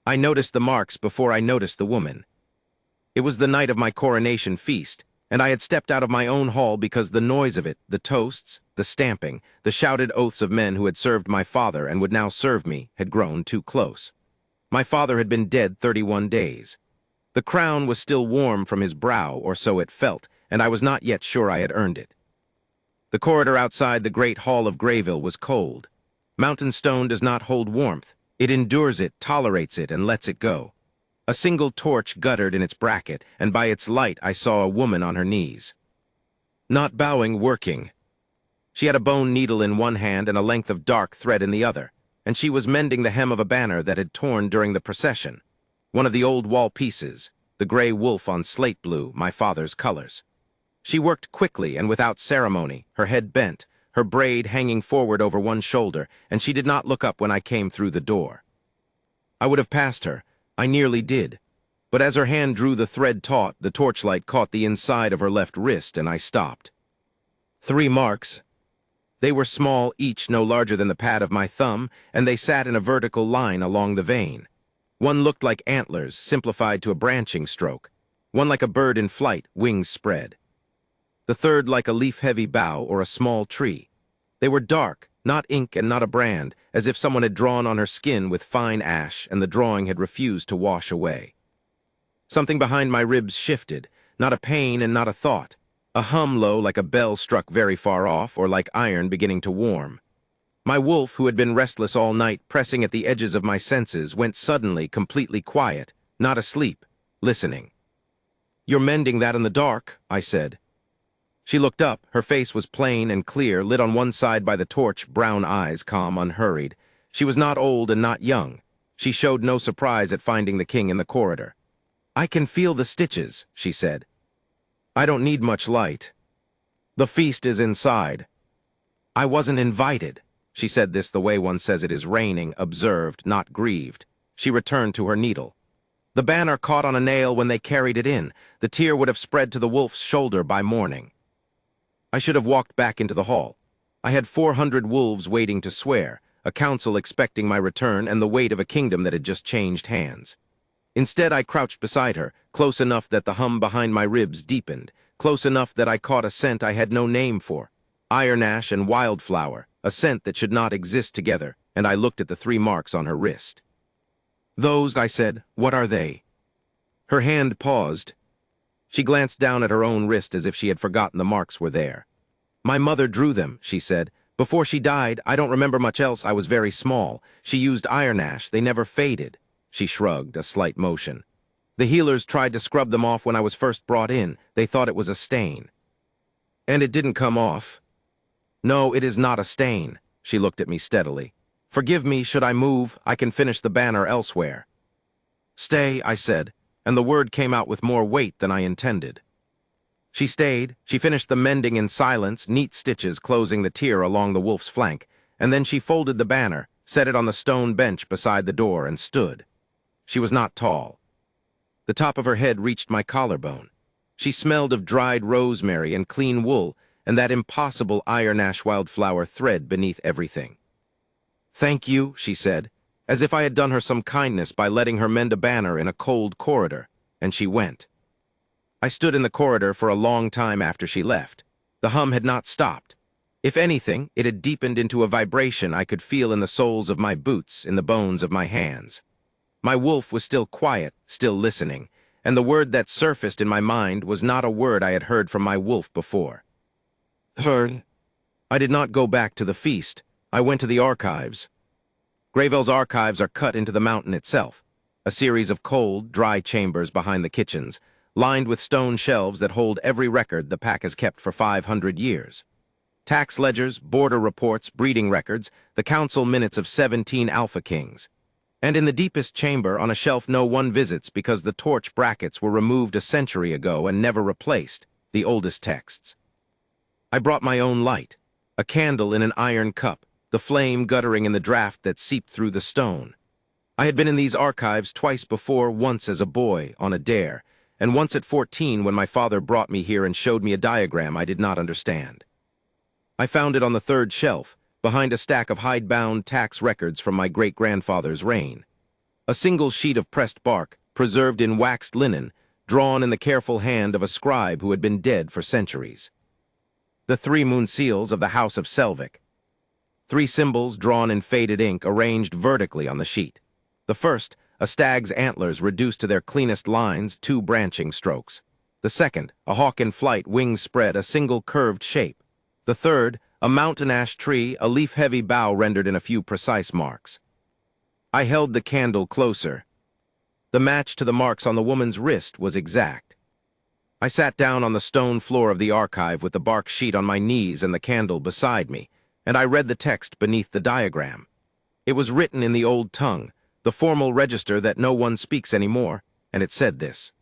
I noticed the marks before I noticed the woman. It was the night of my coronation feast, and I had stepped out of my own hall because the noise of it, the toasts, the stamping, the shouted oaths of men who had served my father and would now serve me, had grown too close. My father had been dead 31 days. The crown was still warm from his brow, or so it felt, and I was not yet sure I had earned it. The corridor outside the great hall of Greyville was cold. Mountain stone does not hold warmth. It endures it, tolerates it, and lets it go. A single torch guttered in its bracket, and by its light I saw a woman on her knees. Not bowing, working. She had a bone needle in one hand and a length of dark thread in the other, and she was mending the hem of a banner that had torn during the procession. One of the old wall pieces, the gray wolf on slate blue, my father's colors. She worked quickly and without ceremony, her head bent, her braid hanging forward over one shoulder, and she did not look up when I came through the door. I would have passed her. I nearly did. But as her hand drew the thread taut, the torchlight caught the inside of her left wrist, and I stopped. 3 marks. They were small, each no larger than the pad of my thumb, and they sat in a vertical line along the vein. One looked like antlers, simplified to a branching stroke. One like a bird in flight, wings spread. The third like a leaf-heavy bough or a small tree. They were dark, not ink and not a brand, as if someone had drawn on her skin with fine ash and the drawing had refused to wash away. Something behind my ribs shifted, not a pain and not a thought. A hum low like a bell struck very far off or like iron beginning to warm. My wolf, who had been restless all night, pressing at the edges of my senses, went suddenly completely quiet, not asleep, listening. "You're mending that in the dark," I said. She looked up. Her face was plain and clear, lit on one side by the torch, brown eyes calm, unhurried. She was not old and not young. She showed no surprise at finding the king in the corridor. "I can feel the stitches," she said. "I don't need much light. The feast is inside." "I wasn't invited." She said this the way one says it is raining, observed, not grieved. She returned to her needle. "The banner caught on a nail when they carried it in. The tear would have spread to the wolf's shoulder by morning." I should have walked back into the hall. I had 400 wolves waiting to swear, a council expecting my return, and the weight of a kingdom that had just changed hands. Instead, I crouched beside her, close enough that the hum behind my ribs deepened, close enough that I caught a scent I had no name for. Iron ash and wildflower, a scent that should not exist together, and I looked at the 3 marks on her wrist. "Those," I said, "what are they?" Her hand paused. She glanced down at her own wrist as if she had forgotten the marks were there. "My mother drew them," she said. "Before she died, I don't remember much else. I was very small. She used iron ash. They never faded." She shrugged, a slight motion. "The healers tried to scrub them off when I was first brought in. They thought it was a stain." "And it didn't come off?" "No, it is not a stain." She looked at me steadily. "Forgive me, should I move? I can finish the banner elsewhere." "Stay," I said, and the word came out with more weight than I intended. She stayed. She finished the mending in silence, neat stitches closing the tear along the wolf's flank, and then she folded the banner, set it on the stone bench beside the door, and stood. She was not tall. The top of her head reached my collarbone. She smelled of dried rosemary and clean wool, and that impossible iron ash wildflower thread beneath everything. "Thank you," she said, as if I had done her some kindness by letting her mend a banner in a cold corridor, and she went. I stood in the corridor for a long time after she left. The hum had not stopped. If anything, it had deepened into a vibration I could feel in the soles of my boots, in the bones of my hands. My wolf was still quiet, still listening, and the word that surfaced in my mind was not a word I had heard from my wolf before. "Heard." I did not go back to the feast. I went to the archives. Greyville's archives are cut into the mountain itself, a series of cold, dry chambers behind the kitchens, lined with stone shelves that hold every record the pack has kept for 500 years. Tax ledgers, border reports, breeding records, the council minutes of 17 Alpha Kings. And in the deepest chamber, on a shelf no one visits because the torch brackets were removed a century ago and never replaced, the oldest texts. I brought my own light, a candle in an iron cup, the flame guttering in the draught that seeped through the stone. I had been in these archives twice before, once as a boy, on a dare, and once at 14 when my father brought me here and showed me a diagram I did not understand. I found it on the 3rd shelf, behind a stack of hidebound tax records from my great-grandfather's reign. A single sheet of pressed bark, preserved in waxed linen, drawn in the careful hand of a scribe who had been dead for centuries. The 3 moon seals of the House of Selvig. 3 symbols drawn in faded ink arranged vertically on the sheet. The first, a stag's antlers reduced to their cleanest lines, 2 branching strokes. The second, a hawk in flight, wings spread, a single curved shape. The third, a mountain ash tree, a leaf-heavy bough rendered in a few precise marks. I held the candle closer. The match to the marks on the woman's wrist was exact. I sat down on the stone floor of the archive with the bark sheet on my knees and the candle beside me, and I read the text beneath the diagram. It was written in the old tongue, the formal register that no one speaks anymore, and it said this.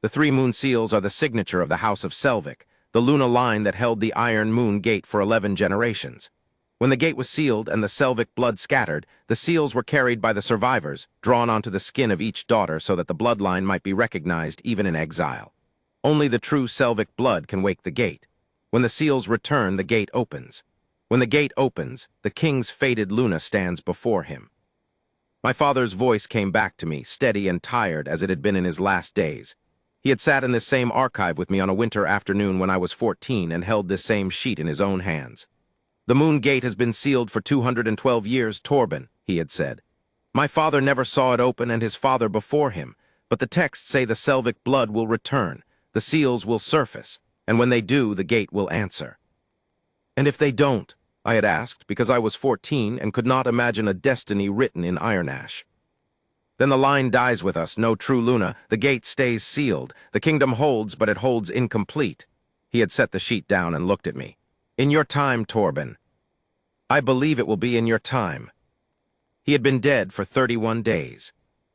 The 3 moon seals are the signature of the House of Selvig, the Luna line that held the Iron Moon Gate for 11 generations. When the gate was sealed and the Selvig blood scattered, the seals were carried by the survivors, drawn onto the skin of each daughter so that the bloodline might be recognized even in exile. Only the true Selvig blood can wake the gate. When the seals return, the gate opens. When the gate opens, the king's fated Luna stands before him. My father's voice came back to me, steady and tired as it had been in his last days. He had sat in this same archive with me on a winter afternoon when I was 14 and held this same sheet in his own hands. The Moon Gate has been sealed for 212 years, Torben, he had said. My father never saw it open and his father before him, but the texts say the Selvig blood will return, the seals will surface, and when they do, the gate will answer. And if they don't? I had asked, because I was 14 and could not imagine a destiny written in iron ash. Then the line dies with us, no true Luna, the gate stays sealed, the kingdom holds, but it holds incomplete. He had set the sheet down and looked at me. In your time, Torben. I believe it will be in your time. He had been dead for 31 days,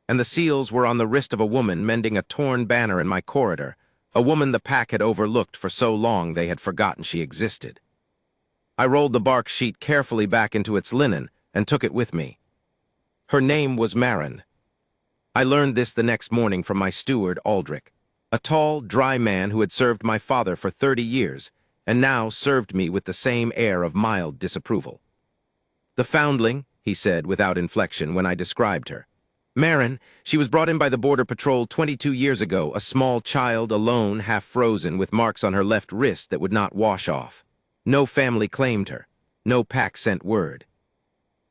and the seals were on the wrist of a woman mending a torn banner in my corridor, a woman the pack had overlooked for so long they had forgotten she existed. I rolled the bark sheet carefully back into its linen and took it with me. Her name was Maren. I learned this the next morning from my steward, Aldrich, a tall, dry man who had served my father for 30 years, and now served me with the same air of mild disapproval. The foundling, he said without inflection when I described her. Maren, she was brought in by the Border Patrol 22 years ago, a small child, alone, half frozen, with marks on her left wrist that would not wash off. No family claimed her. No pack sent word.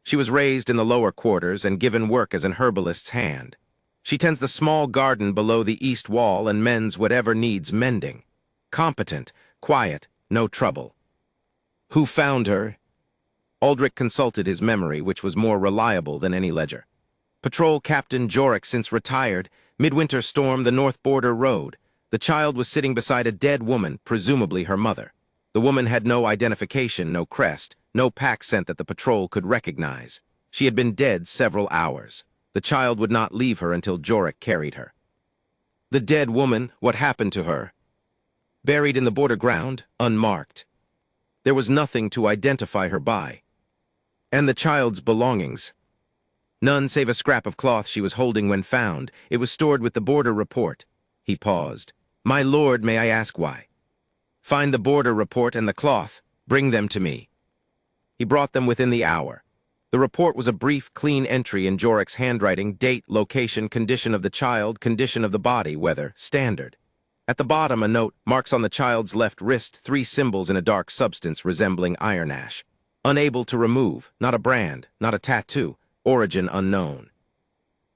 She was raised in the lower quarters and given work as an herbalist's hand. She tends the small garden below the east wall and mends whatever needs mending. Competent, quiet, no trouble. Who found her? Aldrich consulted his memory, which was more reliable than any ledger. Patrol Captain Jorik, since retired, midwinter storm the North Border Road. The child was sitting beside a dead woman, presumably her mother. The woman had no identification, no crest, no pack scent that the patrol could recognize. She had been dead several hours. The child would not leave her until Jorik carried her. The dead woman, what happened to her? Buried in the border ground, unmarked. There was nothing to identify her by. And the child's belongings. None save a scrap of cloth she was holding when found. It was stored with the border report. He paused. My lord, may I ask why? Find the border report and the cloth. Bring them to me. He brought them within the hour. The report was a brief, clean entry in Jorik's handwriting, date, location, condition of the child, condition of the body, weather, standard. At the bottom, a note, marks on the child's left wrist, 3 symbols in a dark substance resembling iron ash. Unable to remove, not a brand, not a tattoo, origin unknown.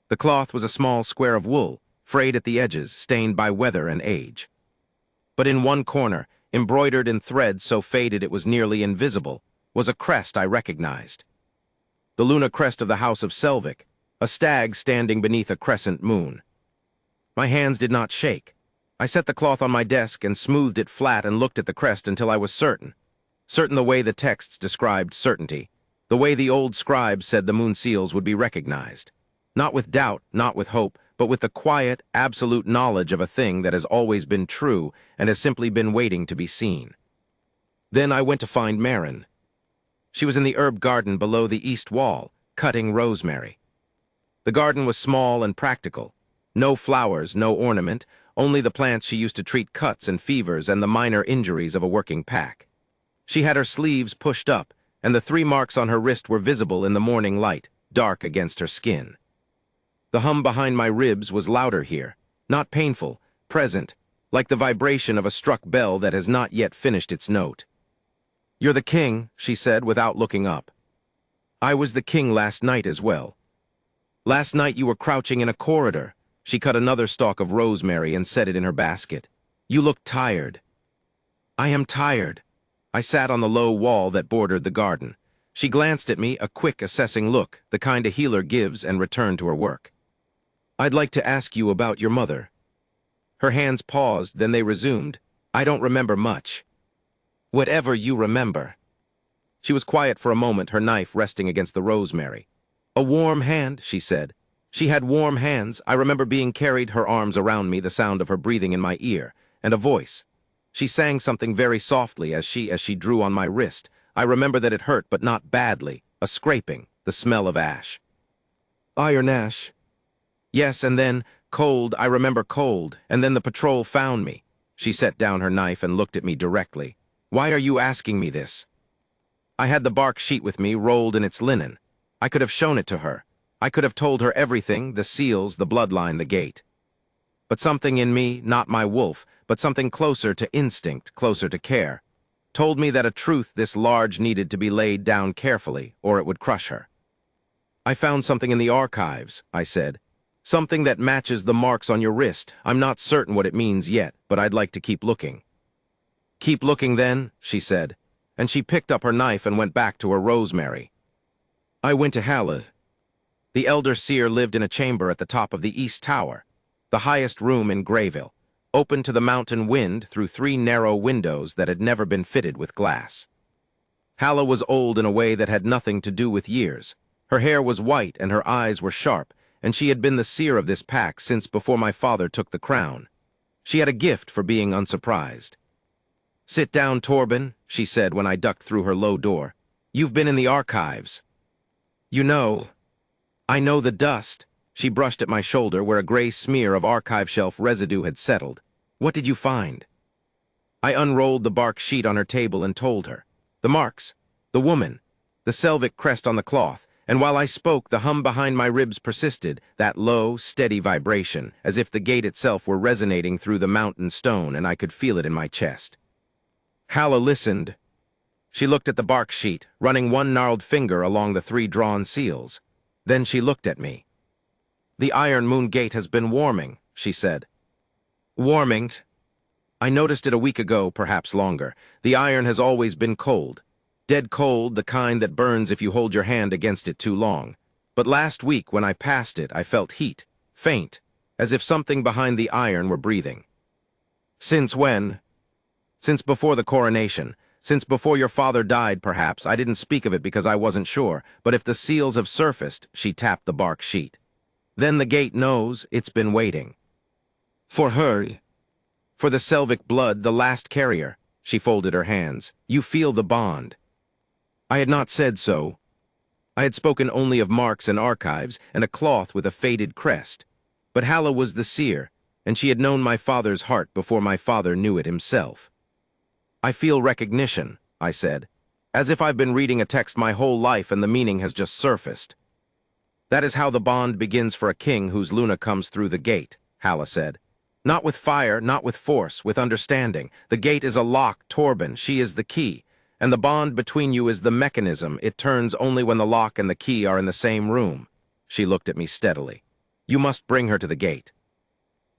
The cloth was a small square of wool, frayed at the edges, stained by weather and age. But in one corner, embroidered in threads so faded it was nearly invisible, was a crest I recognized. The Luna crest of the House of Selvig, a stag standing beneath a crescent moon. My hands did not shake. I set the cloth on my desk and smoothed it flat and looked at the crest until I was certain. Certain the way the texts described certainty. The way the old scribes said the moon seals would be recognized. Not with doubt, not with hope, but with the quiet, absolute knowledge of a thing that has always been true and has simply been waiting to be seen. Then I went to find Maren. She was in the herb garden below the east wall, cutting rosemary. The garden was small and practical. No flowers, no ornament, only the plants she used to treat cuts and fevers and the minor injuries of a working pack. She had her sleeves pushed up, and the 3 marks on her wrist were visible in the morning light, dark against her skin. The hum behind my ribs was louder here, not painful, present, like the vibration of a struck bell that has not yet finished its note. "You're the king," she said without looking up. "I was the king last night as well. Last night you were crouching in a corridor." She cut another stalk of rosemary and set it in her basket. "You look tired." "I am tired." I sat on the low wall that bordered the garden. She glanced at me, a quick, assessing look, the kind a healer gives, and returned to her work. "I'd like to ask you about your mother." Her hands paused, then they resumed. "I don't remember much." "Whatever you remember." She was quiet for a moment, her knife resting against the rosemary. "A warm hand," she said. She had warm hands. I remember being carried, her arms around me, the sound of her breathing in my ear, and a voice. She sang something very softly as she drew on my wrist. I remember that it hurt, but not badly. A scraping, the smell of ash. "Iron ash." "Yes, and then, cold, I remember cold, and then the patrol found me." She set down her knife and looked at me directly. "Why are you asking me this?" I had the bark sheet with me, rolled in its linen. I could have shown it to her. I could have told her everything, the seals, the bloodline, the gate. But something in me, not my wolf, but something closer to instinct, closer to care, told me that a truth this large needed to be laid down carefully, or it would crush her. "I found something in the archives," I said. "Something that matches the marks on your wrist. I'm not certain what it means yet, but I'd like to keep looking." "Keep looking then," she said, and she picked up her knife and went back to her rosemary. "I went to Halle. The elder seer lived in a chamber at the top of the East Tower, the highest room in Greyville, open to the mountain wind through 3 narrow windows that had never been fitted with glass. Halle was old in a way that had nothing to do with years. Her hair was white and her eyes were sharp, and she had been the seer of this pack since before my father took the crown. She had a gift for being unsurprised. "Sit down, Torben," she said when I ducked through her low door. "You've been in the archives. You know, I know the dust." She brushed at my shoulder where a gray smear of archive shelf residue had settled. "What did you find?" I unrolled the bark sheet on her table and told her. The marks, the woman, the Selvig crest on the cloth, and while I spoke, the hum behind my ribs persisted, that low, steady vibration, as if the gate itself were resonating through the mountain stone and I could feel it in my chest. Halle listened. She looked at the bark sheet, running one gnarled finger along the 3 drawn seals. Then she looked at me. "The Iron Moon Gate has been warming," she said. "Warming? I noticed it a week ago, perhaps longer. The iron has always been cold. Dead cold, the kind that burns if you hold your hand against it too long. But last week, when I passed it, I felt heat, faint, as if something behind the iron were breathing." "Since when?" "Since before the coronation. Since before your father died, perhaps. I didn't speak of it because I wasn't sure. But if the seals have surfaced," she tapped the bark sheet, "then the gate knows it's been waiting. For her. For the Selvig blood, the last carrier." She folded her hands. "You feel the bond." I had not said so. I had spoken only of marks and archives and a cloth with a faded crest. But Halle was the seer, and she had known my father's heart before my father knew it himself. "I feel recognition," I said, "as if I've been reading a text my whole life and the meaning has just surfaced." "That is how the bond begins for a king whose Luna comes through the gate," Halle said. "Not with fire, not with force, with understanding. The gate is a lock, Torben. She is the key. And the bond between you is the mechanism. It turns only when the lock and the key are in the same room." She looked at me steadily. "You must bring her to the gate."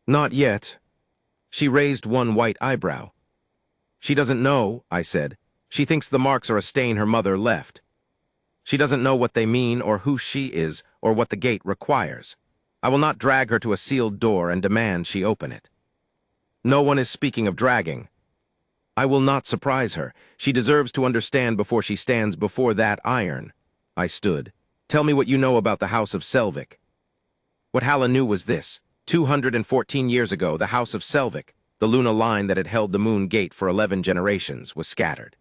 "Not yet." She raised one white eyebrow. "She doesn't know," I said. "She thinks the marks are a stain her mother left. She doesn't know what they mean or who she is or what the gate requires. I will not drag her to a sealed door and demand she open it." "No one is speaking of dragging." "I will not surprise her. She deserves to understand before she stands before that iron." I stood. "Tell me what you know about the House of Selvig." What Halle knew was this. 214 years ago, the House of Selvig, the Luna line that had held the Moon Gate for 11 generations, was scattered.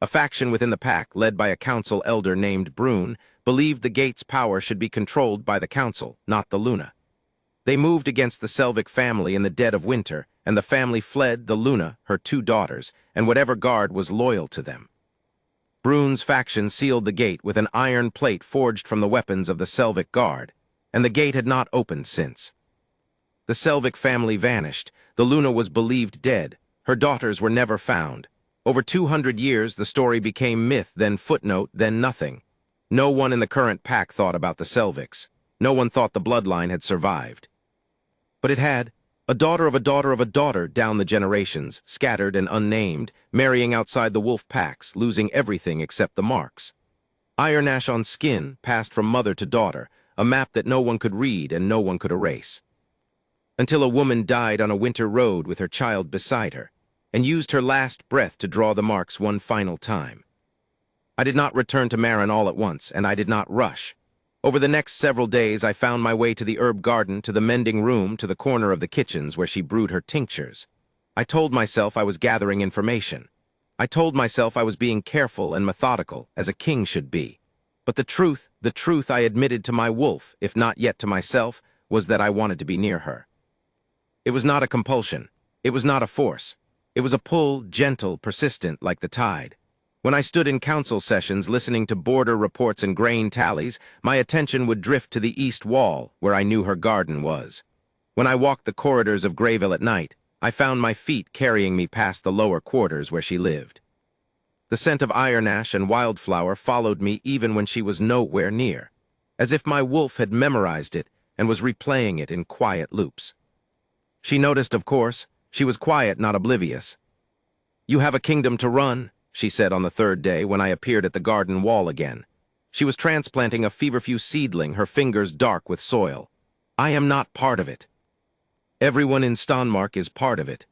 A faction within the pack, led by a council elder named Brune, believed the gate's power should be controlled by the council, not the Luna. They moved against the Selvig family in the dead of winter, and the family fled the Luna, her 2 daughters, and whatever guard was loyal to them. Brune's faction sealed the gate with an iron plate forged from the weapons of the Selvig guard. and the gate had not opened since. The Selvig family vanished. The Luna was believed dead. Her daughters were never found. Over 200 years, the story became myth, then footnote, then nothing. No one in the current pack thought about the Selviks. No one thought the bloodline had survived. But it had. A daughter of a daughter of a daughter down the generations, scattered and unnamed, marrying outside the wolf packs, losing everything except the marks. Iron-ash on skin, passed from mother to daughter, a map that no one could read and no one could erase. Until a woman died on a winter road with her child beside her, and used her last breath to draw the marks one final time. I did not return to Marin all at once, and I did not rush. Over the next several days, I found my way to the herb garden, to the mending room, to the corner of the kitchens where she brewed her tinctures. I told myself I was gathering information. I told myself I was being careful and methodical, as a king should be. But the truth I admitted to my wolf, if not yet to myself, was that I wanted to be near her. It was not a compulsion. It was not a force. It was a pull, gentle, persistent, like the tide. When I stood in council sessions listening to border reports and grain tallies, my attention would drift to the east wall, where I knew her garden was. When I walked the corridors of Greyville at night, I found my feet carrying me past the lower quarters where she lived. The scent of iron-ash and wildflower followed me even when she was nowhere near, as if my wolf had memorized it and was replaying it in quiet loops. She noticed, of course. She was quiet, not oblivious. "You have a kingdom to run," she said on the third day when I appeared at the garden wall again. She was transplanting a feverfew seedling, her fingers dark with soil. "I am not part of it. Everyone in Stonmark is part of it.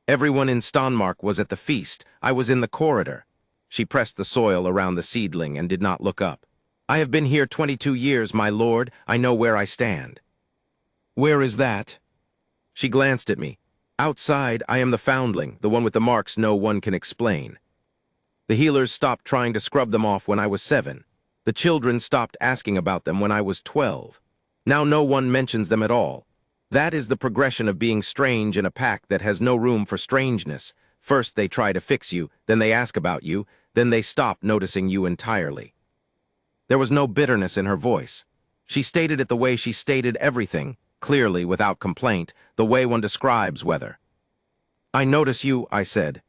Everyone in Stonmark was at the feast. I was in the corridor." She pressed the soil around the seedling and did not look up. "I have been here 22 years, my lord. I know where I stand." "Where is that?" She glanced at me. "Outside, I am the foundling, the one with the marks no one can explain. The healers stopped trying to scrub them off when I was 7. The children stopped asking about them when I was 12. Now no one mentions them at all. That is the progression of being strange in a pack that has no room for strangeness. First they try to fix you, then they ask about you, then they stop noticing you entirely." There was no bitterness in her voice. She stated it the way she stated everything, clearly, without complaint, the way one describes weather. "I notice you," I said.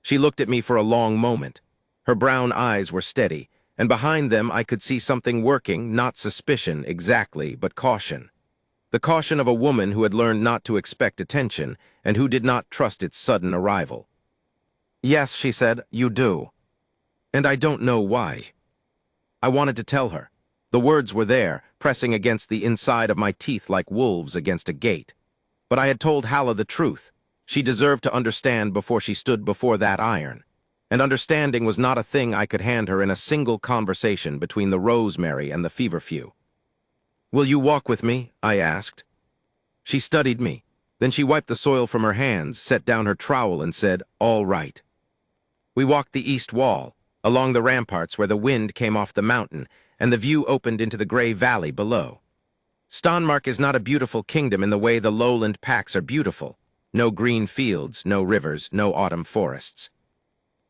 She looked at me for a long moment. Her brown eyes were steady, and behind them I could see something working, not suspicion exactly, but caution. The caution of a woman who had learned not to expect attention, and who did not trust its sudden arrival. "Yes," she said, "you do. And I don't know why." I wanted to tell her. The words were there, pressing against the inside of my teeth like wolves against a gate. But I had told Halla the truth. She deserved to understand before she stood before that iron. And understanding was not a thing I could hand her in a single conversation between the rosemary and the feverfew. "Will you walk with me?" I asked. She studied me. Then she wiped the soil from her hands, set down her trowel, and said, "All right." We walked the east wall, along the ramparts where the wind came off the mountain, and the view opened into the gray valley below. Stonmark is not a beautiful kingdom in the way the lowland packs are beautiful. No green fields, no rivers, no autumn forests.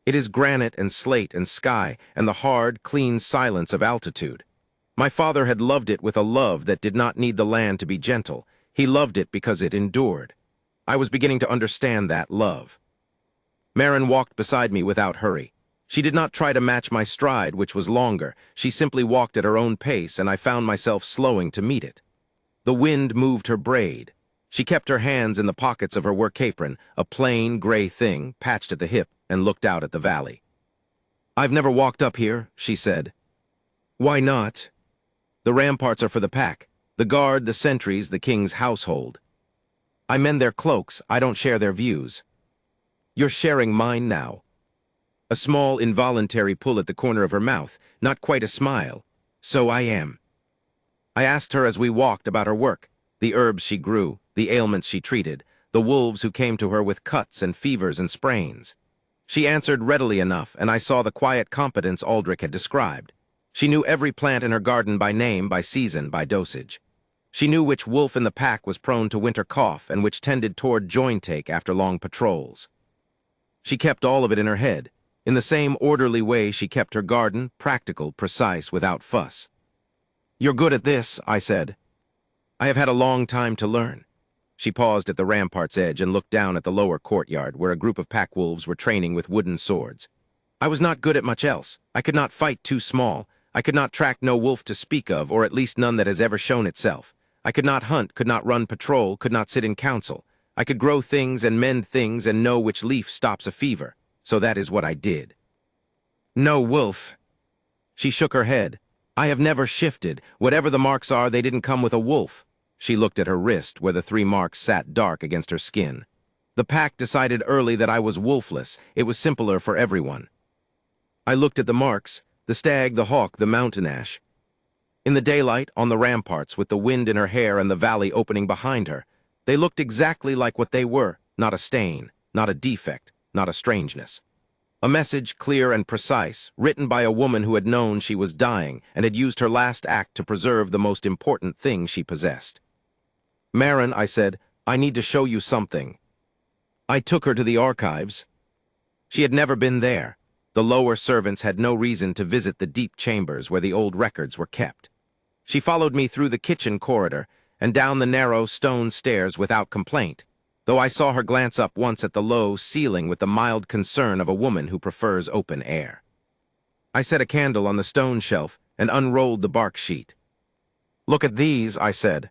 It is granite and slate and sky and the hard, clean silence of altitude. My father had loved it with a love that did not need the land to be gentle. He loved it because it endured. I was beginning to understand that love. Marin walked beside me without hurry. She did not try to match my stride, which was longer. She simply walked at her own pace, and I found myself slowing to meet it. The wind moved her braid. She kept her hands in the pockets of her work apron, a plain, gray thing, patched at the hip, and looked out at the valley. "I've never walked up here," she said. "Why not?" "The ramparts are for the pack. The guard, the sentries, the king's household. I mend their cloaks. I don't share their views." "You're sharing mine now." A small, involuntary pull at the corner of her mouth, not quite a smile. "So I am." I asked her as we walked about her work, the herbs she grew, the ailments she treated, the wolves who came to her with cuts and fevers and sprains. She answered readily enough, and I saw the quiet competence Aldrich had described. She knew every plant in her garden by name, by season, by dosage. She knew which wolf in the pack was prone to winter cough and which tended toward joint-ache after long patrols. She kept all of it in her head, in the same orderly way she kept her garden, practical, precise, without fuss. You're good at this, I said. I have had a long time to learn. She paused at the rampart's edge and looked down at the lower courtyard where a group of pack wolves were training with wooden swords. I was not good at much else. I could not fight too small. I could not track no wolf to speak of, or at least none that has ever shown itself. I could not hunt, could not run patrol, could not sit in council. I could grow things and mend things and know which leaf stops a fever. So that is what I did. No wolf. She shook her head. I have never shifted. Whatever the marks are, they didn't come with a wolf. She looked at her wrist, where the 3 marks sat dark against her skin. The pack decided early that I was wolfless. It was simpler for everyone. I looked at the marks, the stag, the hawk, the mountain ash. In the daylight, on the ramparts, with the wind in her hair and the valley opening behind her, they looked exactly like what they were, not a stain, not a defect, not a strangeness. A message clear and precise, written by a woman who had known she was dying and had used her last act to preserve the most important thing she possessed. Marin, I said, I need to show you something. I took her to the archives. She had never been there. The lower servants had no reason to visit the deep chambers where the old records were kept. She followed me through the kitchen corridor and down the narrow stone stairs without complaint, though I saw her glance up once at the low ceiling with the mild concern of a woman who prefers open air. I set a candle on the stone shelf and unrolled the bark sheet. Look at these, I said.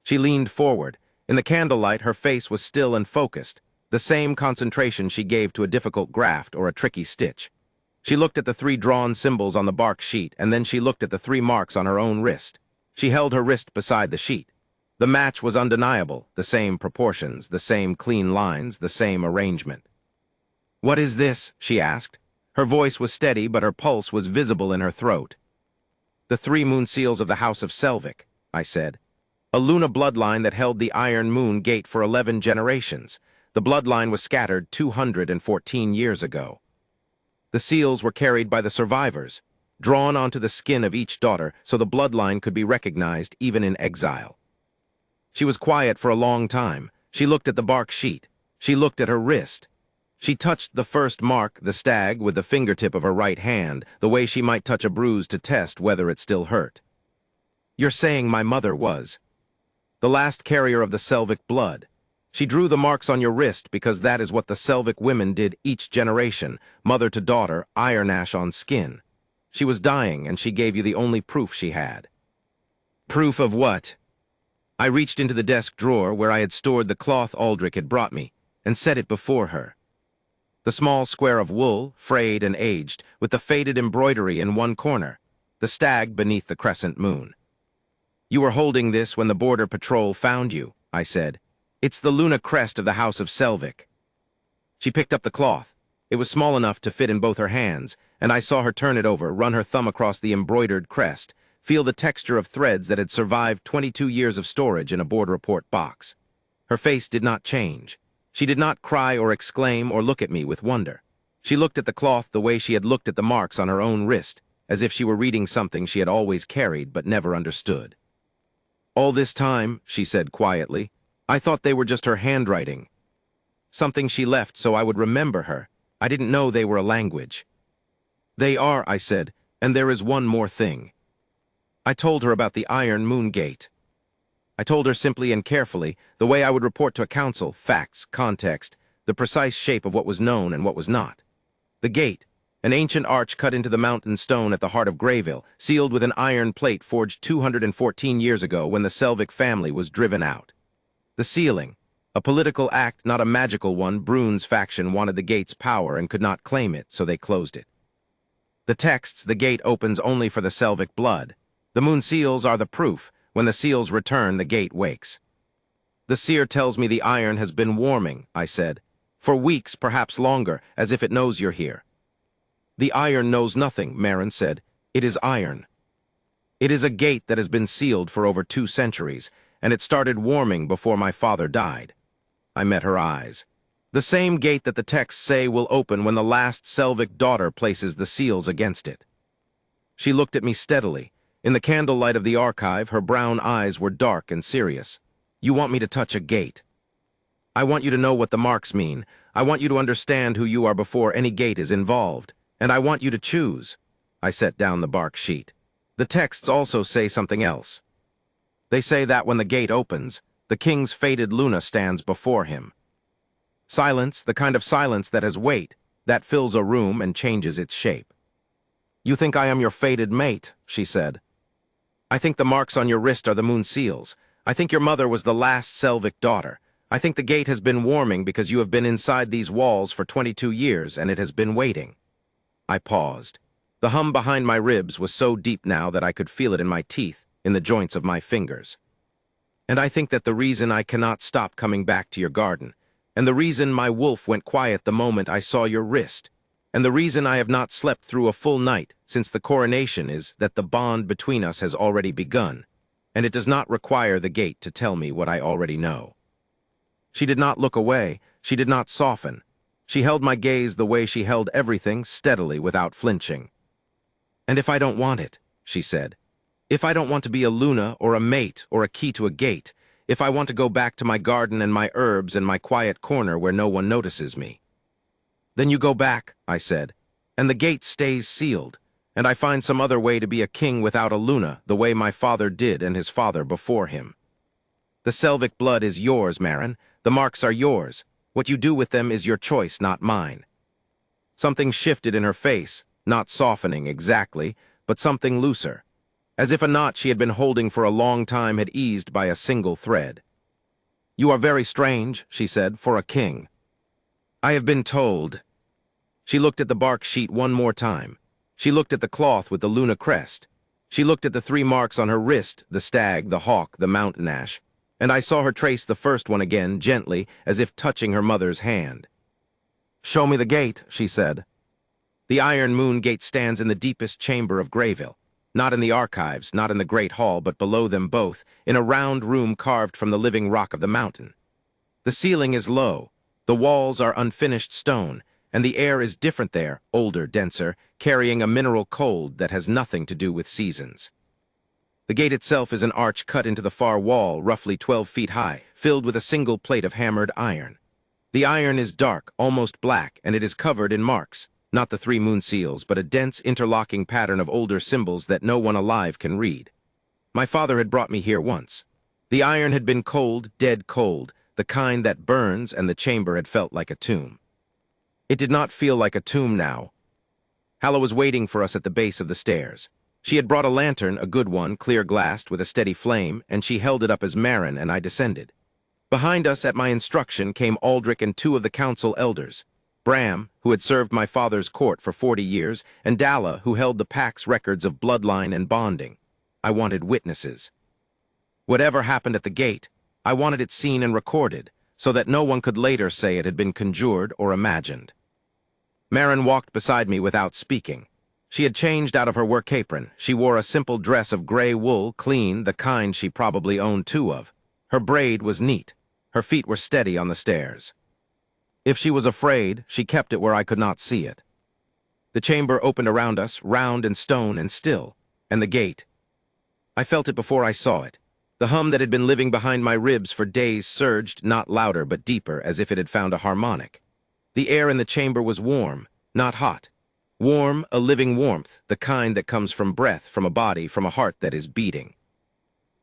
She leaned forward. In the candlelight, her face was still and focused, the same concentration she gave to a difficult graft or a tricky stitch. She looked at the 3 drawn symbols on the bark sheet, and then she looked at the 3 marks on her own wrist. She held her wrist beside the sheet. The match was undeniable, the same proportions, the same clean lines, the same arrangement. What is this? She asked. Her voice was steady, but her pulse was visible in her throat. The 3 moon seals of the House of Selvik, I said. A Luna bloodline that held the Iron Moon Gate for 11 generations. The bloodline was scattered 214 years ago. The seals were carried by the survivors, drawn onto the skin of each daughter so the bloodline could be recognized even in exile. She was quiet for a long time. She looked at the bark sheet. She looked at her wrist. She touched the first mark, the stag, with the fingertip of her right hand, the way she might touch a bruise to test whether it still hurt. You're saying my mother was the last carrier of the Selvik blood. She drew the marks on your wrist because that is what the Selvik women did each generation, mother to daughter, iron ash on skin. She was dying, and she gave you the only proof she had. Proof of what? I reached into the desk drawer where I had stored the cloth Aldrich had brought me, and set it before her. The small square of wool, frayed and aged, with the faded embroidery in one corner, the stag beneath the crescent moon. You were holding this when the border patrol found you, I said. It's the Luna crest of the House of Selvik. She picked up the cloth. It was small enough to fit in both her hands, and I saw her turn it over, run her thumb across the embroidered crest, feel the texture of threads that had survived 22 years of storage in a board report box. Her face did not change. She did not cry or exclaim or look at me with wonder. She looked at the cloth the way she had looked at the marks on her own wrist, as if she were reading something she had always carried but never understood. All this time, she said quietly, I thought they were just her handwriting. Something she left so I would remember her. I didn't know they were a language. They are, I said, and there is one more thing. I told her about the Iron Moon Gate. I told her simply and carefully, the way I would report to a council, facts, context, the precise shape of what was known and what was not. The gate, an ancient arch cut into the mountain stone at the heart of Greyville, sealed with an iron plate forged 214 years ago when the Selvik family was driven out. The sealing, a political act, not a magical one. Brune's faction wanted the gate's power and could not claim it, so they closed it. The texts, the gate opens only for the Selvik blood. The moon seals are the proof. When the seals return, the gate wakes. The seer tells me the iron has been warming, I said. For weeks, perhaps longer, as if it knows you're here. The iron knows nothing, Marin said. It is iron. It is a gate that has been sealed for over 2 centuries, and it started warming before my father died. I met her eyes. The same gate that the texts say will open when the last Selvik daughter places the seals against it. She looked at me steadily. In the candlelight of the archive, her brown eyes were dark and serious. You want me to touch a gate. I want you to know what the marks mean. I want you to understand who you are before any gate is involved. And I want you to choose. I set down the bark sheet. The texts also say something else. They say that when the gate opens, the king's fated Luna stands before him. Silence, the kind of silence that has weight, that fills a room and changes its shape. "You think I am your fated mate," she said. "I think the marks on your wrist are the moon seals. I think your mother was the last Selvik daughter. I think the gate has been warming because you have been inside these walls for 22 years and it has been waiting." I paused. The hum behind my ribs was so deep now that I could feel it in my teeth, in the joints of my fingers. "And I think that the reason I cannot stop coming back to your garden, and the reason my wolf went quiet the moment I saw your wrist, and the reason I have not slept through a full night since the coronation is that the bond between us has already begun, and it does not require the gate to tell me what I already know." She did not look away. She did not soften. She held my gaze the way she held everything, steadily, without flinching. "And if I don't want it," she said, "if I don't want to be a Luna or a mate or a key to a gate, if I want to go back to my garden and my herbs and my quiet corner where no one notices me." "Then you go back," I said, "and the gate stays sealed, and I find some other way to be a king without a Luna, the way my father did and his father before him. The Selvik blood is yours, Maren. The marks are yours. What you do with them is your choice, not mine." Something shifted in her face, not softening exactly, but something looser, as if a knot she had been holding for a long time had eased by a single thread. "You are very strange," she said, "for a king. I have been told." She looked at the bark sheet one more time. She looked at the cloth with the Luna crest. She looked at the 3 marks on her wrist, the stag, the hawk, the mountain ash, and I saw her trace the first one again, gently, as if touching her mother's hand. "Show me the gate," she said. The Iron Moon Gate stands in the deepest chamber of Greyville, not in the archives, not in the Great Hall, but below them both, in a round room carved from the living rock of the mountain. The ceiling is low, the walls are unfinished stone, and the air is different there, older, denser, carrying a mineral cold that has nothing to do with seasons. The gate itself is an arch cut into the far wall, roughly 12 feet high, filled with a single plate of hammered iron. The iron is dark, almost black, and it is covered in marks. Not the 3 moon seals, but a dense interlocking pattern of older symbols that no one alive can read. My father had brought me here once. The iron had been cold, dead cold, the kind that burns, and the chamber had felt like a tomb. It did not feel like a tomb now. Halla was waiting for us at the base of the stairs. She had brought a lantern, a good one, clear-glassed, with a steady flame, and she held it up as Maren and I descended. Behind us, at my instruction, came Aldrich and 2 of the council elders. Bram, who had served my father's court for 40 years, and Dalla, who held the pack's records of bloodline and bonding. I wanted witnesses. Whatever happened at the gate, I wanted it seen and recorded, so that no one could later say it had been conjured or imagined. Maren walked beside me without speaking. She had changed out of her work apron. She wore a simple dress of gray wool, clean, the kind she probably owned 2 of. Her braid was neat. Her feet were steady on the stairs. If she was afraid, she kept it where I could not see it. The chamber opened around us, round and stone and still, and the gate. I felt it before I saw it. The hum that had been living behind my ribs for days surged, not louder but deeper, as if it had found a harmonic. The air in the chamber was warm, not hot. Warm, a living warmth, the kind that comes from breath, from a body, from a heart that is beating.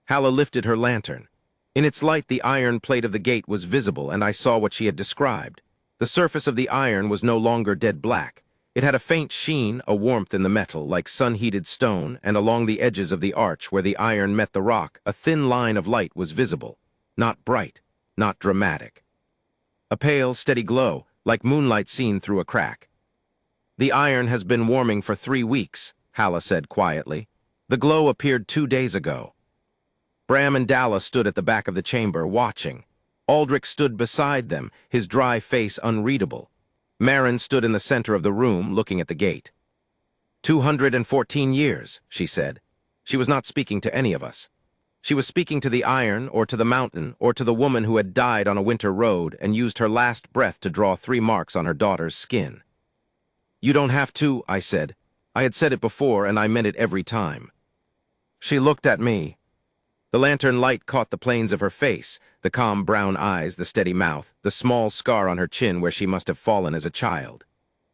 Halla lifted her lantern. In its light, the iron plate of the gate was visible, and I saw what she had described. The surface of the iron was no longer dead black. It had a faint sheen, a warmth in the metal, like sun-heated stone, and along the edges of the arch where the iron met the rock, a thin line of light was visible. Not bright, not dramatic. A pale, steady glow, like moonlight seen through a crack. "The iron has been warming for 3 weeks," Halla said quietly. "The glow appeared 2 days ago." Bram and Dalla stood at the back of the chamber, watching. Aldrich stood beside them, his dry face unreadable. Maren stood in the center of the room, looking at the gate. 214 years, she said. She was not speaking to any of us. She was speaking to the iron, or to the mountain, or to the woman who had died on a winter road and used her last breath to draw 3 marks on her daughter's skin. "You don't have to," I said. I had said it before, and I meant it every time. She looked at me. The lantern light caught the planes of her face, the calm brown eyes, the steady mouth, the small scar on her chin where she must have fallen as a child.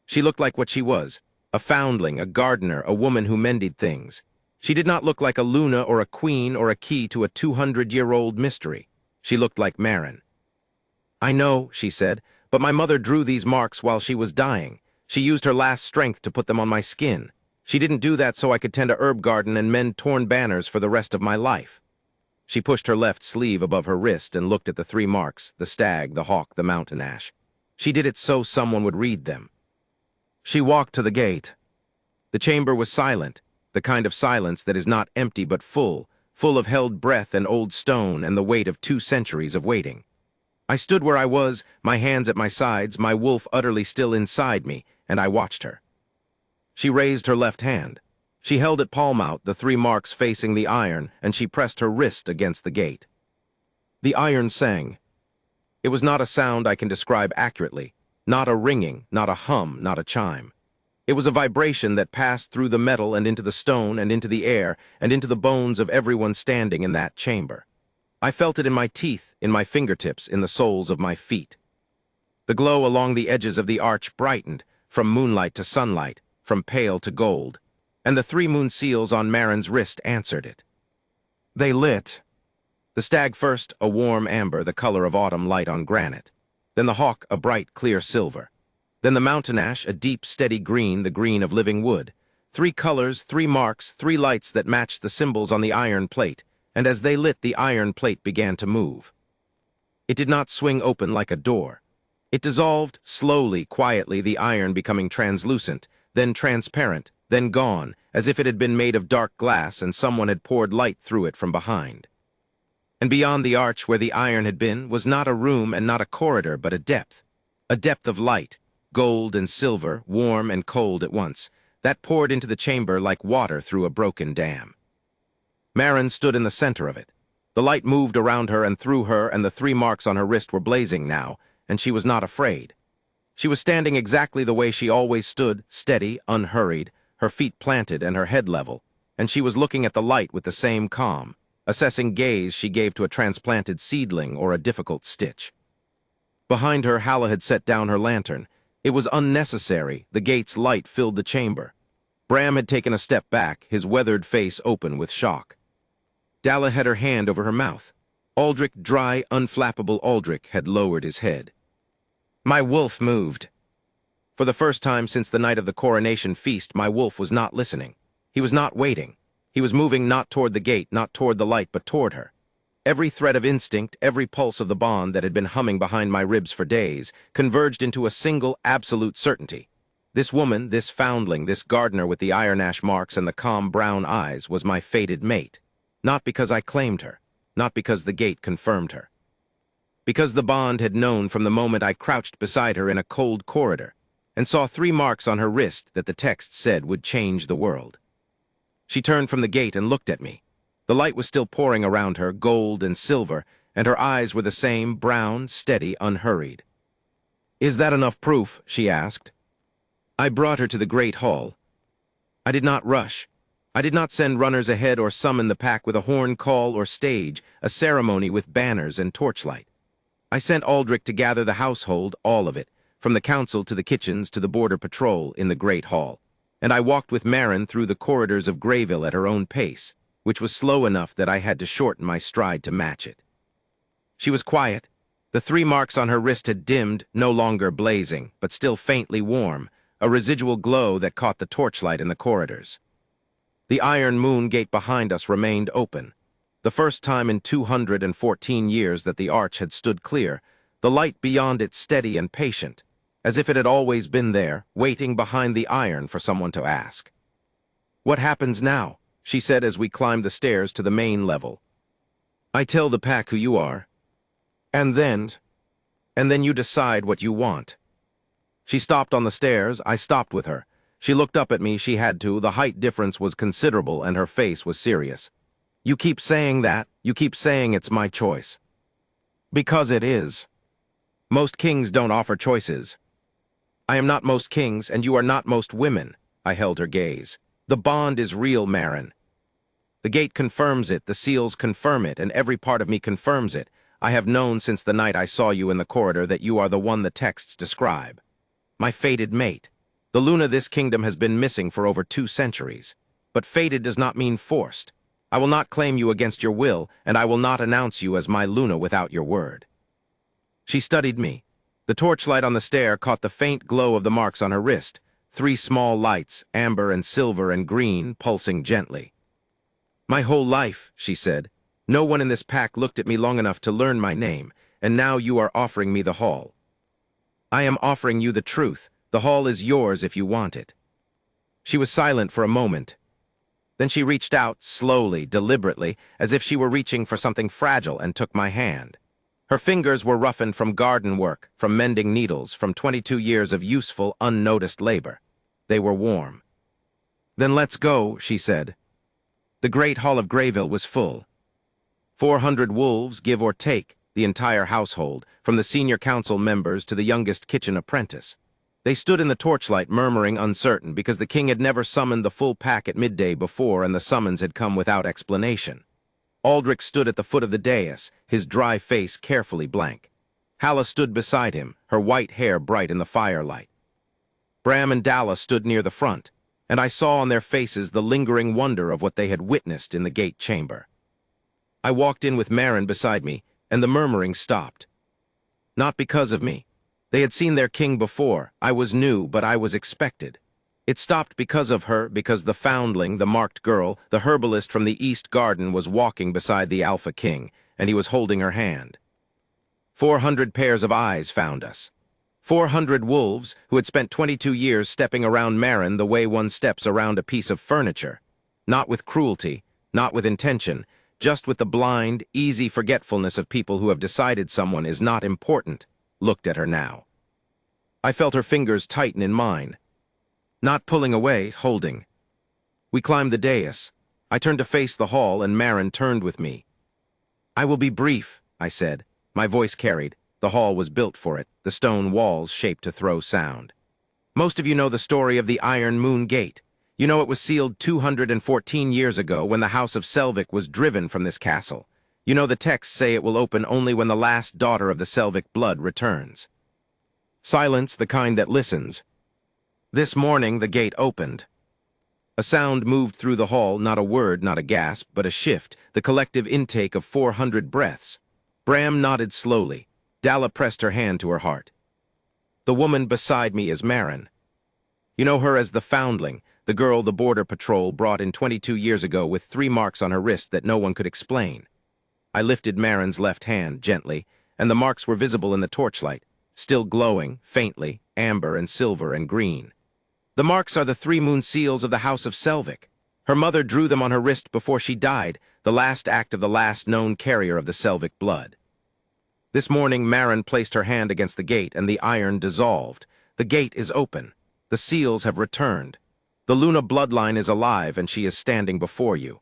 She looked like what she was, a foundling, a gardener, a woman who mended things. She did not look like a Luna or a queen or a key to a 200-year-old mystery. She looked like Maren. "I know," she said, "but my mother drew these marks while she was dying. She used her last strength to put them on my skin. She didn't do that so I could tend a herb garden and mend torn banners for the rest of my life." She pushed her left sleeve above her wrist and looked at the 3 marks, the stag, the hawk, the mountain ash. She did it so someone would read them. She walked to the gate. The chamber was silent, the kind of silence that is not empty but full of held breath and old stone and the weight of 2 centuries of waiting. I stood where I was, my hands at my sides, my wolf utterly still inside me, and I watched her. She raised her left hand. She held it palm out, the 3 marks facing the iron, and she pressed her wrist against the gate. The iron sang. It was not a sound I can describe accurately, not a ringing, not a hum, not a chime. It was a vibration that passed through the metal and into the stone and into the air and into the bones of everyone standing in that chamber. I felt it in my teeth, in my fingertips, in the soles of my feet. The glow along the edges of the arch brightened, from moonlight to sunlight, from pale to gold, and the 3 moon seals on Maren's wrist answered it. They lit. The stag first, a warm amber, the color of autumn light on granite. Then the hawk, a bright, clear silver. Then the mountain ash, a deep, steady green, the green of living wood. 3 colors, 3 marks, 3 lights that matched the symbols on the iron plate, and as they lit, the iron plate began to move. It did not swing open like a door. It dissolved, slowly, quietly, the iron becoming translucent, then transparent, then gone, as if it had been made of dark glass and someone had poured light through it from behind. And beyond the arch where the iron had been was not a room and not a corridor, but a depth of light, gold and silver, warm and cold at once, that poured into the chamber like water through a broken dam. Maren stood in the center of it. The light moved around her and through her, and the 3 marks on her wrist were blazing now, and she was not afraid. She was standing exactly the way she always stood, steady, unhurried, her feet planted and her head level, and she was looking at the light with the same calm, assessing gaze she gave to a transplanted seedling or a difficult stitch. Behind her, Halla had set down her lantern. It was unnecessary. The gate's light filled the chamber. Bram had taken a step back, his weathered face open with shock. Dalla had her hand over her mouth. Aldrich, dry, unflappable Aldrich, had lowered his head. My wolf moved. For the first time since the night of the coronation feast, my wolf was not listening. He was not waiting. He was moving not toward the gate, not toward the light, but toward her. Every thread of instinct, every pulse of the bond that had been humming behind my ribs for days, converged into a single, absolute certainty. This woman, this foundling, this gardener with the iron ash marks and the calm brown eyes was my fated mate. Not because I claimed her, not because the gate confirmed her. Because the bond had known from the moment I crouched beside her in a cold corridor and saw 3 marks on her wrist that the text said would change the world. She turned from the gate and looked at me. The light was still pouring around her, gold and silver, and her eyes were the same, brown, steady, unhurried. "Is that enough proof?" she asked. I brought her to the great hall. I did not rush. I did not send runners ahead or summon the pack with a horn call or stage, a ceremony with banners and torchlight. I sent Aldrich to gather the household, all of it, from the council to the kitchens to the border patrol in the great hall, and I walked with Maren through the corridors of Greyville at her own pace, which was slow enough that I had to shorten my stride to match it. She was quiet. The 3 marks on her wrist had dimmed, no longer blazing, but still faintly warm, a residual glow that caught the torchlight in the corridors. The iron moon gate behind us remained open. The first time in 214 years that the arch had stood clear, the light beyond it steady and patient, as if it had always been there, waiting behind the iron for someone to ask. "What happens now?" she said as we climbed the stairs to the main level. "I tell the pack who you are. And then you decide what you want." She stopped on the stairs. I stopped with her. She looked up at me. She had to. The height difference was considerable, and her face was serious. "You keep saying that. You keep saying it's my choice." "Because it is. Most kings don't offer choices." "I am not most kings, and you are not most women." I held her gaze. "The bond is real, Maren. The gate confirms it, the seals confirm it, and every part of me confirms it. I have known since the night I saw you in the corridor that you are the one the texts describe. My fated mate. The Luna this kingdom has been missing for over 2 centuries. but fated does not mean forced. I will not claim you against your will, and I will not announce you as my Luna without your word." She studied me. The torchlight on the stair caught the faint glow of the marks on her wrist, 3 small lights, amber and silver and green, pulsing gently. "My whole life," she said, "no one in this pack looked at me long enough to learn my name, and now you are offering me the hall. I am offering you the truth. The hall is yours if you want it." She was silent for a moment. Then she reached out, slowly, deliberately, as if she were reaching for something fragile, and took my hand. Her fingers were roughened from garden work, from mending needles, from 22 years of useful, unnoticed labor. They were warm. "Then let's go," she said. The great hall of Greyville was full. 400 wolves, give or take, the entire household, from the senior council members to the youngest kitchen apprentice. They stood in the torchlight, murmuring uncertain, because the king had never summoned the full pack at midday before, and the summons had come without explanation. Aldrich stood at the foot of the dais, his dry face carefully blank. Halla stood beside him, her white hair bright in the firelight. Bram and Dalla stood near the front, and I saw on their faces the lingering wonder of what they had witnessed in the gate chamber. I walked in with Maren beside me, and the murmuring stopped. Not because of me. They had seen their king before. I was new, but I was expected. It stopped because of her, because the foundling, the marked girl, the herbalist from the East Garden was walking beside the Alpha King, and he was holding her hand. 400 pairs of eyes found us. 400 wolves who had spent 22 years stepping around Maren the way one steps around a piece of furniture. Not with cruelty, not with intention, just with the blind, easy forgetfulness of people who have decided someone is not important, looked at her now. I felt her fingers tighten in mine. Not pulling away, holding. We climbed the dais. I turned to face the hall, and Maren turned with me. "I will be brief," I said. My voice carried. The hall was built for it, the stone walls shaped to throw sound. Most of you know the story of the Iron Moon Gate. You know it was sealed 214 years ago when the House of Selvik was driven from this castle. You know the texts say it will open only when the last daughter of the Selvik blood returns. Silence, the kind that listens. This morning the gate opened. A sound moved through the hall, not a word, not a gasp, but a shift, the collective intake of 400 breaths. Bram nodded slowly. Dalla pressed her hand to her heart. The woman beside me is Maren. You know her as the Foundling, the girl the Border Patrol brought in 22 years ago with 3 marks on her wrist that no one could explain. I lifted Maren's left hand gently, and the marks were visible in the torchlight, still glowing, faintly, amber and silver and green. The marks are the 3 moon seals of the House of Selvik. Her mother drew them on her wrist before she died, the last act of the last known carrier of the Selvik blood. This morning Maren placed her hand against the gate, and the iron dissolved. The gate is open. The seals have returned. The Luna bloodline is alive, and she is standing before you.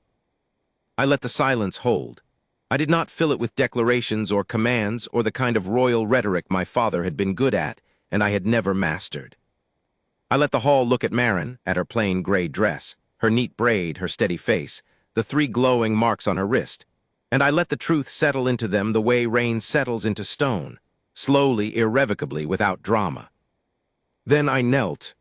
I let the silence hold. I did not fill it with declarations or commands or the kind of royal rhetoric my father had been good at, and I had never mastered. I let the hall look at Maren, at her plain gray dress, her neat braid, her steady face, the 3 glowing marks on her wrist, and I let the truth settle into them the way rain settles into stone, slowly, irrevocably, without drama. Then I knelt.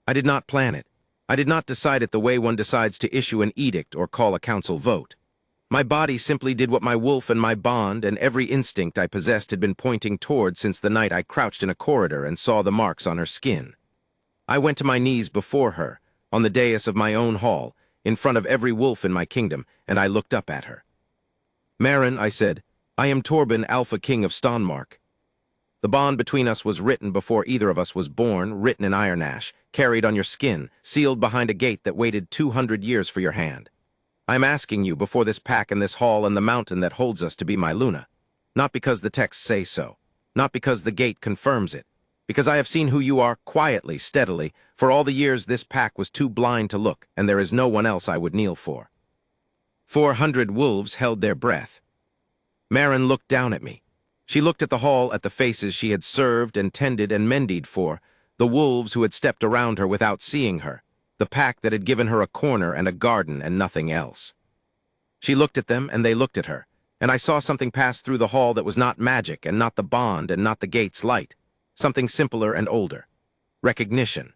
I did not plan it. I did not decide it the way one decides to issue an edict or call a council vote. My body simply did what my wolf and my bond and every instinct I possessed had been pointing toward since the night I crouched in a corridor and saw the marks on her skin. I went to my knees before her, on the dais of my own hall, in front of every wolf in my kingdom, and I looked up at her. "Maren," I said, "I am Torben, Alpha King of Stonmark. The bond between us was written before either of us was born, written in iron ash, carried on your skin, sealed behind a gate that waited 200 years for your hand. I am asking you before this pack and this hall and the mountain that holds us to be my Luna, not because the texts say so, not because the gate confirms it, because I have seen who you are quietly, steadily, for all the years this pack was too blind to look, and there is no one else I would kneel for." 400 wolves held their breath. Maren looked down at me. She looked at the hall, at the faces she had served and tended and mendied for, the wolves who had stepped around her without seeing her, the pack that had given her a corner and a garden and nothing else. She looked at them, and they looked at her, and I saw something pass through the hall that was not magic and not the bond and not the gate's light. Something simpler and older. Recognition.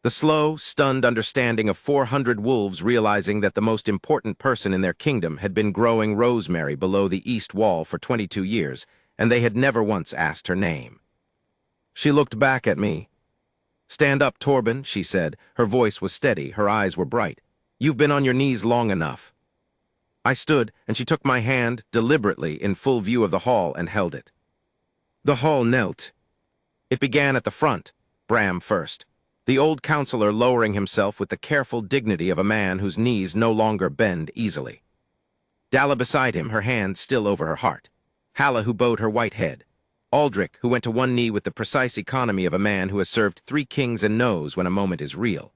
The slow, stunned understanding of 400 wolves realizing that the most important person in their kingdom had been growing rosemary below the east wall for 22 years, and they had never once asked her name. She looked back at me. "Stand up, Torben," she said. Her voice was steady, her eyes were bright. "You've been on your knees long enough." I stood, and she took my hand, deliberately, in full view of the hall, and held it. The hall knelt. It began at the front, Bram first, the old counselor lowering himself with the careful dignity of a man whose knees no longer bend easily. Dalla beside him, her hand still over her heart. Halla, who bowed her white head. Aldrich, who went to one knee with the precise economy of a man who has served 3 kings and knows when a moment is real.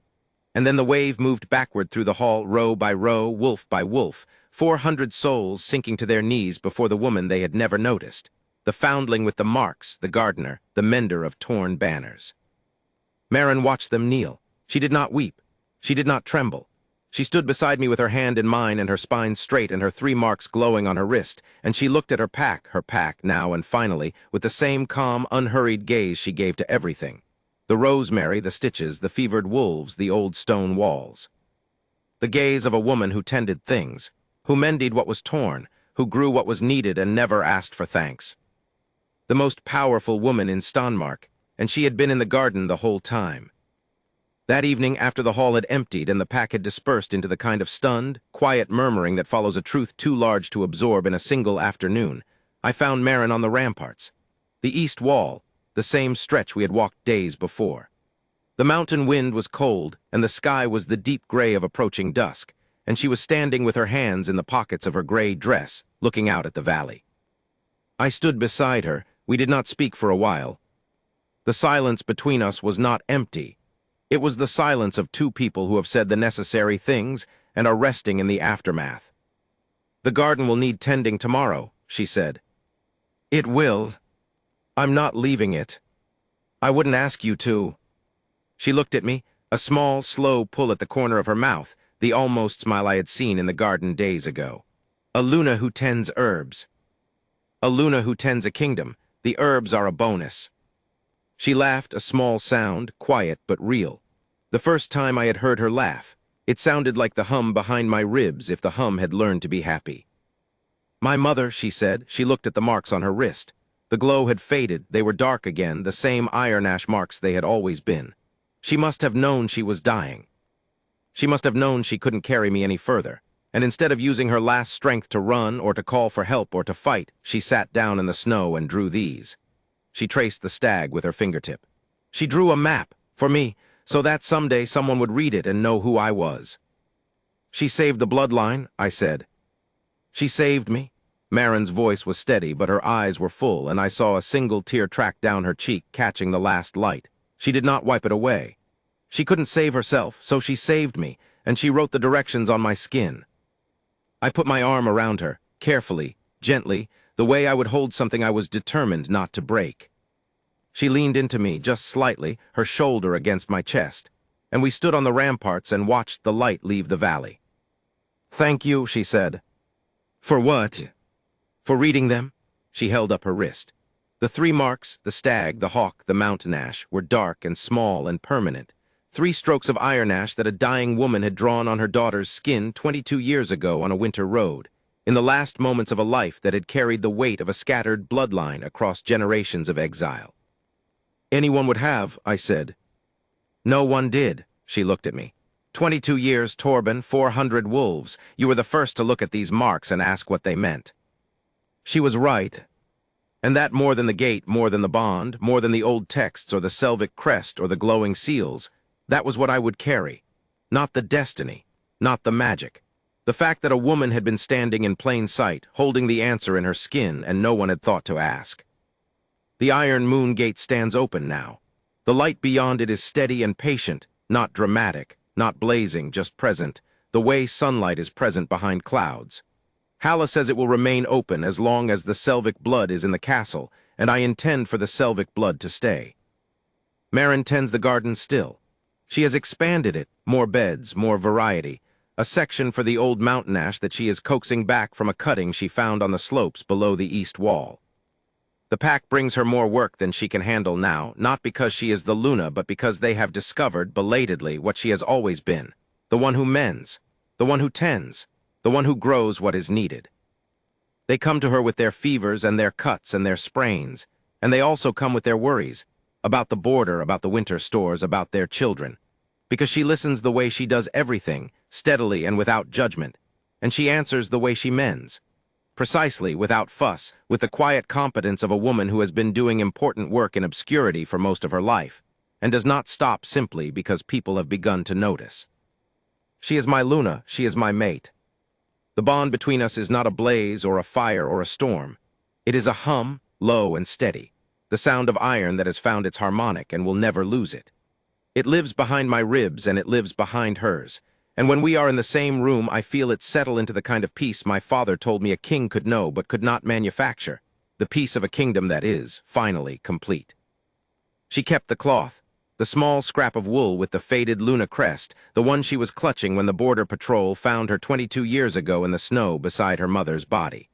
And then the wave moved backward through the hall, row by row, wolf by wolf, 400 souls sinking to their knees before the woman they had never noticed, the foundling with the marks, the gardener, the mender of torn banners. Maren watched them kneel. She did not weep. She did not tremble. She stood beside me with her hand in mine and her spine straight and her 3 marks glowing on her wrist, and she looked at her pack now and finally, with the same calm, unhurried gaze she gave to everything. The rosemary, the stitches, the fevered wolves, the old stone walls. The gaze of a woman who tended things, who mended what was torn, who grew what was needed and never asked for thanks. The most powerful woman in Stanmark, and she had been in the garden the whole time. That evening, after the hall had emptied and the pack had dispersed into the kind of stunned, quiet murmuring that follows a truth too large to absorb in a single afternoon, I found Maren on the ramparts. The east wall, the same stretch we had walked days before. The mountain wind was cold, and the sky was the deep gray of approaching dusk, and she was standing with her hands in the pockets of her gray dress, looking out at the valley. I stood beside her. We did not speak for a while. The silence between us was not empty. It was the silence of 2 people who have said the necessary things and are resting in the aftermath. "The garden will need tending tomorrow," she said. "It will. I'm not leaving it. I wouldn't ask you to." She looked at me, a small, slow pull at the corner of her mouth, the almost smile I had seen in the garden days ago. "A Luna who tends herbs. A Luna who tends a kingdom. The herbs are a bonus." She laughed, a small sound, quiet but real. The first time I had heard her laugh, it sounded like the hum behind my ribs if the hum had learned to be happy. "My mother," she said. She looked at the marks on her wrist. The glow had faded, they were dark again, the same iron ash marks they had always been. She must have known she was dying. She must have known she couldn't carry me any further, and instead of using her last strength to run or to call for help or to fight, she sat down in the snow and drew these. She traced the stag with her fingertip. She drew a map, for me, so that someday someone would read it and know who I was. "She saved the bloodline," I said. "She saved me." Maren's voice was steady, but her eyes were full, and I saw a single tear track down her cheek, catching the last light. She did not wipe it away. She couldn't save herself, so she saved me, and she wrote the directions on my skin. I put my arm around her, carefully, gently, the way I would hold something I was determined not to break. She leaned into me, just slightly, her shoulder against my chest, and we stood on the ramparts and watched the light leave the valley. "Thank you," she said. "For what?" "For reading them." She held up her wrist. The 3 marks, the stag, the hawk, the mountain ash, were dark and small and permanent. 3 strokes of iron ash that a dying woman had drawn on her daughter's skin 22 years ago on a winter road, in the last moments of a life that had carried the weight of a scattered bloodline across generations of exile. "Anyone would have," I said. "No one did," she looked at me. 22 years, Torben, 400 wolves. You were the first to look at these marks and ask what they meant." She was right. And that more than the gate, more than the bond, more than the old texts or the Selvig crest or the glowing seals, that was what I would carry. Not the destiny, not the magic. The fact that a woman had been standing in plain sight, holding the answer in her skin, and no one had thought to ask. The iron moon gate stands open now. The light beyond it is steady and patient, not dramatic, not blazing, just present, the way sunlight is present behind clouds. Halla says it will remain open as long as the Selvig blood is in the castle, and I intend for the Selvig blood to stay. Maren tends the garden still. She has expanded it, more beds, more variety, a section for the old mountain ash that she is coaxing back from a cutting she found on the slopes below the east wall. The pack brings her more work than she can handle now, not because she is the Luna, but because they have discovered, belatedly, what she has always been. The one who mends, the one who tends, the one who grows what is needed. They come to her with their fevers and their cuts and their sprains, and they also come with their worries, about the border, about the winter stores, about their children. Because she listens the way she does everything, steadily and without judgment, and she answers the way she mends. Precisely, without fuss, with the quiet competence of a woman who has been doing important work in obscurity for most of her life, and does not stop simply because people have begun to notice. She is my Luna, she is my mate. The bond between us is not a blaze or a fire or a storm. It is a hum, low and steady, the sound of iron that has found its harmonic and will never lose it. It lives behind my ribs and it lives behind hers, and when we are in the same room I feel it settle into the kind of peace my father told me a king could know but could not manufacture, the peace of a kingdom that is, finally, complete. She kept the cloth, the small scrap of wool with the faded Luna crest, the one she was clutching when the border patrol found her 22 years ago in the snow beside her mother's body.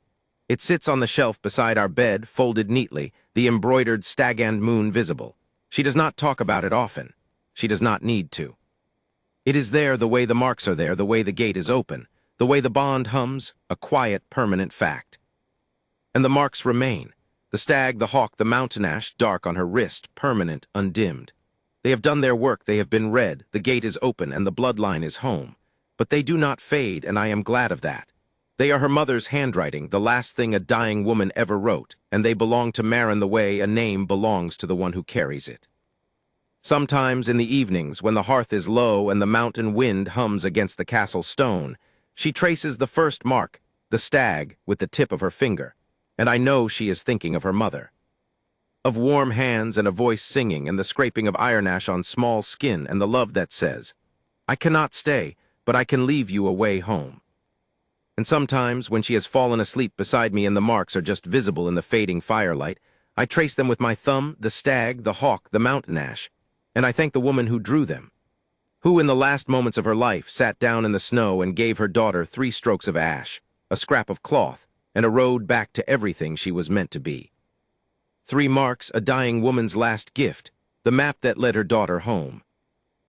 It sits on the shelf beside our bed, folded neatly, the embroidered stag and moon visible. She does not talk about it often. She does not need to. It is there the way the marks are there, the way the gate is open, the way the bond hums, a quiet, permanent fact. And the marks remain. The stag, the hawk, the mountain ash, dark on her wrist, permanent, undimmed. They have done their work, they have been read, the gate is open, and the bloodline is home. But they do not fade, and I am glad of that. They are her mother's handwriting, the last thing a dying woman ever wrote, and they belong to Marin the way a name belongs to the one who carries it. Sometimes in the evenings, when the hearth is low and the mountain wind hums against the castle stone, she traces the first mark, the stag, with the tip of her finger, and I know she is thinking of her mother. Of warm hands and a voice singing and the scraping of iron ash on small skin and the love that says, "I cannot stay, but I can leave you away home." And sometimes, when she has fallen asleep beside me and the marks are just visible in the fading firelight, I trace them with my thumb, the stag, the hawk, the mountain ash, and I thank the woman who drew them, who in the last moments of her life sat down in the snow and gave her daughter 3 strokes of ash, a scrap of cloth, and a road back to everything she was meant to be. 3 marks, a dying woman's last gift, the map that led her daughter home.